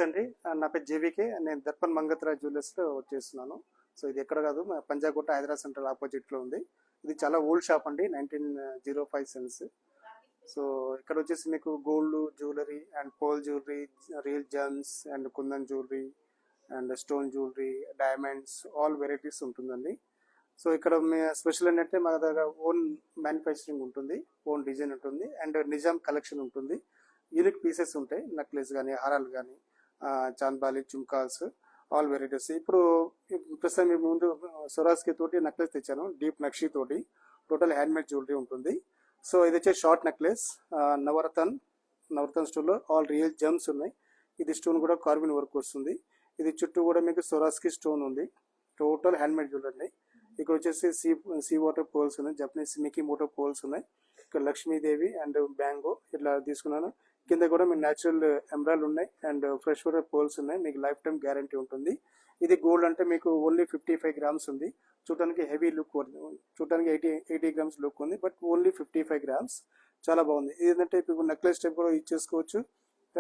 అండి. నా పేరు జేవికే. నేను దర్పన్ మంగత్రాజ్ జ్యువెలర్స్లో వర్క్ చేస్తున్నాను. సో ఇది ఎక్కడ కాదు, పంజాగుట్ట హైదరాబాద్ సెంట్రల్ ఆపోజిట్లో ఉంది. ఇది చాలా ఓల్డ్ షాప్ అండి, 1905 సెన్స్. సో ఇక్కడ వచ్చేసి మీకు గోల్డ్ జ్యువెలరీ అండ్ పోల్ jewellery, real gems and kundan jewellery and stone jewellery, diamonds, all varieties ఉంటుందండి. సో ఇక్కడ స్పెషల్ ఏంటంటే మా దగ్గర ఓన్ మ్యానుఫ్యాక్చరింగ్ ఉంటుంది, ఓన్ డిజైన్ ఉంటుంది అండ్ నిజాం కలెక్షన్ ఉంటుంది. యూనిక్ పీసెస్ ఉంటాయి, నెక్లెస్ కానీ, హారాలు కానీ, చాంద్బాలి, చుమ్కాస్, ఆల్ వెరైటీస్. ఇప్పుడు ప్రస్తుతం మీ ముందు సొరాస్కి తోటి నెక్లెస్ తెచ్చాను, డీప్ నక్షి తోటి, టోటల్ హ్యాండ్మేడ్ జ్యువెలరీ ఉంటుంది. సో ఇది వచ్చే షార్ట్ నెక్లెస్, నవరతన్ స్టోన్లో ఆల్ రియల్ జెమ్స్ ఉన్నాయి. ఇది స్టోన్ కూడా కార్విన్ వర్క్ వస్తుంది. ఇది చుట్టూ కూడా మీకు సొరాస్కి స్టోన్ ఉంది. Total handmade jewellery. ఇక్కడ వచ్చేసి సీ వాటర్ పోల్స్ ఉన్నాయి, జపనీస్ మికీ మోటో పోల్స్ ఉన్నాయి. ఇక్కడ లక్ష్మీదేవి అండ్ బ్యాంగో ఇట్లా తీసుకున్నాను. కింద కూడా మీకు న్యాచురల్ ఎంబ్రాయిడ్ ఉన్నాయి అండ్ ఫ్రెష్ వాటర్ పోల్స్ ఉన్నాయి. మీకు లైఫ్ టైం గ్యారంటీ ఉంటుంది. ఇది గోల్డ్ అంటే మీకు ఓన్లీ 55 గ్రామ్స్ ఉంది. చూడడానికి హెవీ లుక్, చూడడానికి 80 గ్రామ్స్ లుక్ ఉంది, బట్ ఓన్లీ 55 గ్రామ్స్. చాలా బాగుంది. ఇది ఏంటంటే ఇప్పుడు నెక్లెస్ టైప్ కూడా ఇచ్చేసుకోవచ్చు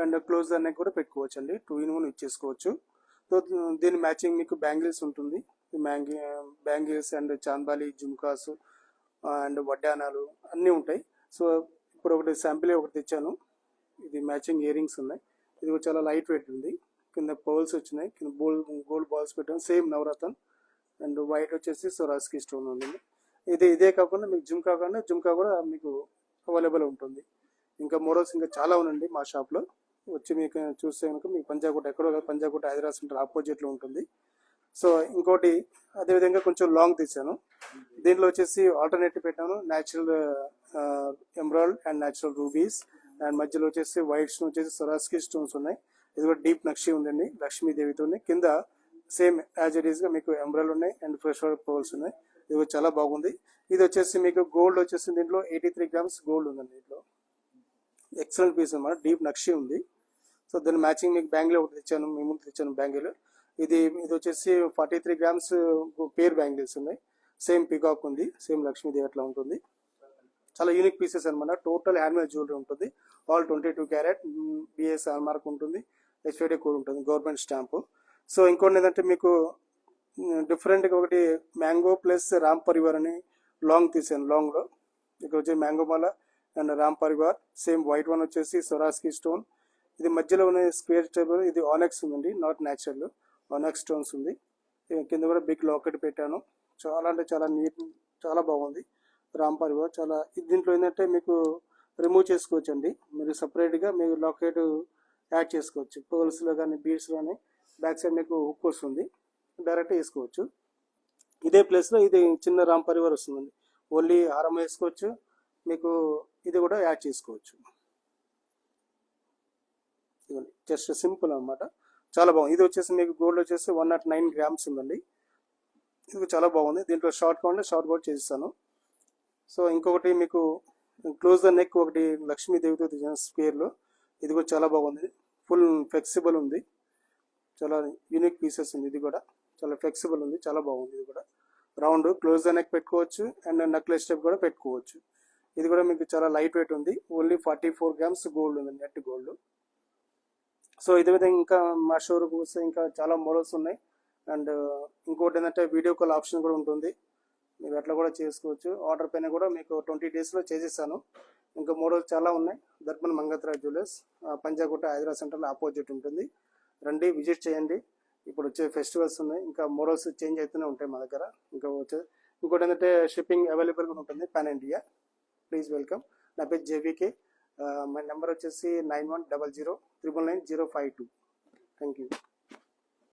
అండ్ క్లోజ్ అనేది కూడా పెట్టుకోవచ్చు అండి. 2 in 1 ఇచ్చేసుకోవచ్చు. సో దీని మ్యాచింగ్ మీకు బ్యాంగిల్స్ ఉంటుంది. Bangles and chandbali, jhumkas and వడ్డానాలు అన్నీ ఉంటాయి. సో ఇప్పుడు ఒకటి శాంపిల్ ఒకటి తెచ్చాను. ఇది మ్యాచింగ్ ఇయర్ రింగ్స్ ఉన్నాయి. ఇది చాలా లైట్ వెయిట్ ఉంది. కింద పర్ల్స్ వచ్చినాయి, కింద గోల్డ్ బాల్స్ పెట్టాను, సేమ్ నవరత్న్ అండ్ వైట్ వచ్చేసి సొరాస్కి స్టోన్ ఉంది. ఇదే కాకుండా మీకు జుమ్కా కూడా మీకు అవైలబుల్ ఉంటుంది. ఇంకా మోడల్స్ ఇంకా చాలా ఉన్నాయండి మా షాప్లో. వచ్చి మీకు చూస్తే కనుక మీకు పంజాగుట్ట, ఎక్కడో పంజాగుట్ట హైదరాబాద్ సెంటర్ ఆపోజిట్లో ఉంటుంది. సో ఇంకోటి అదేవిధంగా కొంచెం లాంగ్ తీసాను. దీంట్లో వచ్చేసి ఆల్టర్నేటివ్ పెట్టాను, natural emerald and natural rubies and మధ్యలో వచ్చేసి వైట్ స్టోన్ వచ్చేసి సొరాస్కి స్టోన్స్ ఉన్నాయి. ఇది కూడా డీప్ నక్షి ఉందండి, లక్ష్మీదేవితో. కింద సేమ్ యాజ్ ఇట్ ఈస్ గా మీకు ఎంబ్రాయిడ్ ఉన్నాయి అండ్ ఫ్రెష్ వాటర్ పోల్స్ ఉన్నాయి. ఇది కూడా చాలా బాగుంది. ఇది వచ్చేసి మీకు గోల్డ్ వచ్చేసి దీంట్లో 83 గ్రామ్స్ గోల్డ్ ఉందండి. దీంట్లో ఎక్సలెంట్ పీస్ అన్నమాట, డీప్ నక్షి ఉంది. సో దాని మ్యాచింగ్ మీకు బ్యాంగిల్ ఒకటి తెచ్చాను, మీ ముందు తెచ్చాను బ్యాంగిల్. ఇది వచ్చేసి 43 గ్రామ్స్ పేర్ బ్యాంగిల్స్ ఉన్నాయి. సేమ్ పికాక్ ఉంది, సేమ్ లక్ష్మీదేవి అట్లా ఉంటుంది. చాలా యూనిక్ పీసెస్ అనమాట. టోటల్ హ్యాండ్మేడ్ జ్యువెలరీ ఉంటుంది. ఆల్ 22 క్యారెట్, బిఎస్ మార్క్ ఉంటుంది, హెచ్ఐడి కోడ్ ఉంటుంది, గవర్నమెంట్ స్టాంపు. సో ఇంకోటి ఏంటంటే మీకు డిఫరెంట్గా ఒకటి మ్యాంగో ప్లస్ రామ్ పరివార్ అని లాంగ్ తీసాను. లాంగ్లో ఇక్కడ వచ్చి mango Mala and Ram Parivar, same white one వచ్చేసి సొరాస్కి స్టోన్. ఇది మధ్యలో ఉన్న స్క్వేర్ టేబుల్, ఇది ఆనెక్స్ ఉందండి, నాట్ న్యాచురల్ ఆనెక్స్ స్టోన్స్ ఉంది. కింద కూడా బిగ్ లాకెట్ పెట్టాను. చాలా అంటే చాలా నీట్, చాలా బాగుంది. రామ్ పరివార్ చాలా. దీంట్లో ఏంటంటే మీకు రిమూవ్ చేసుకోవచ్చు అండి, మీరు సపరేట్గా మీరు లాకెట్ యాడ్ చేసుకోవచ్చు. పర్ల్స్లో కానీ బీడ్స్లో కానీ బ్యాక్ సైడ్ మీకు హుక్ వస్తుంది, డైరెక్ట్ వేసుకోవచ్చు. ఇదే ప్లేస్లో ఇది చిన్న రామ్ పరివార్ వస్తుందండి, ఓన్లీ హారం వేసుకోవచ్చు. మీకు ఇది కూడా యాడ్ చేసుకోవచ్చు. జస్ట్ సింపుల్ అనమాట, చాలా బాగుంది. ఇది వచ్చేసి మీకు గోల్డ్ వచ్చేసి 109 గ్రామ్స్ ఉందండి. ఇది చాలా బాగుంది. దీంట్లో షార్ట్ కావాలంటే షార్ట్ కూడా చేస్తాను. సో ఇంకొకటి మీకు క్లోజ్ ద నెక్ ఒకటి లక్ష్మీదేవితో తీసిన స్క్వేర్లో, ఇది కూడా చాలా బాగుంది. ఫుల్ ఫ్లెక్సిబుల్ ఉంది, చాలా యూనిక్ పీసెస్ ఉంది. ఇది కూడా చాలా ఫ్లెక్సిబుల్ ఉంది, చాలా బాగుంది. ఇది కూడా రౌండ్ క్లోజ్ ద నెక్ పెట్టుకోవచ్చు అండ్ నెక్లెస్ టైప్ కూడా పెట్టుకోవచ్చు. ఇది కూడా మీకు చాలా లైట్ వెయిట్ ఉంది. ఓన్లీ 44 గ్రామ్స్ గోల్డ్ ఉంది, నెట్ గోల్డ్. సో ఇదే విధంగా ఇంకా మా షోరూమ్ వస్తే ఇంకా చాలా మోడల్స్ ఉన్నాయి. అండ్ ఇంకోటి ఏంటంటే వీడియో కాల్ ఆప్షన్ కూడా ఉంటుంది, మీరు అట్లా కూడా చేసుకోవచ్చు. ఆర్డర్ పైన కూడా మీకు 20 డేస్లో చేసేసాను. ఇంకా మోడల్స్ చాలా ఉన్నాయి. దర్పన్ మంగత్రాజ్ జ్యువెలర్స్, పంజాగుట్ట హైదరాబాద్ సెంటర్లో ఆపోజిట్ ఉంటుంది. రండి, విజిట్ చేయండి. ఇప్పుడు వచ్చే ఫెస్టివల్స్ ఉన్నాయి, ఇంకా మోడల్స్ చేంజ్ అవుతూనే ఉంటాయి మా దగ్గర. ఇంకోటి ఏంటంటే షిప్పింగ్ అవైలబుల్గా ఉంటుంది పాన్ ఇండియా. Please welcome. నా పేరు జేవికే. మై నెంబర్ వచ్చేసి 9100 999 052. Thank you.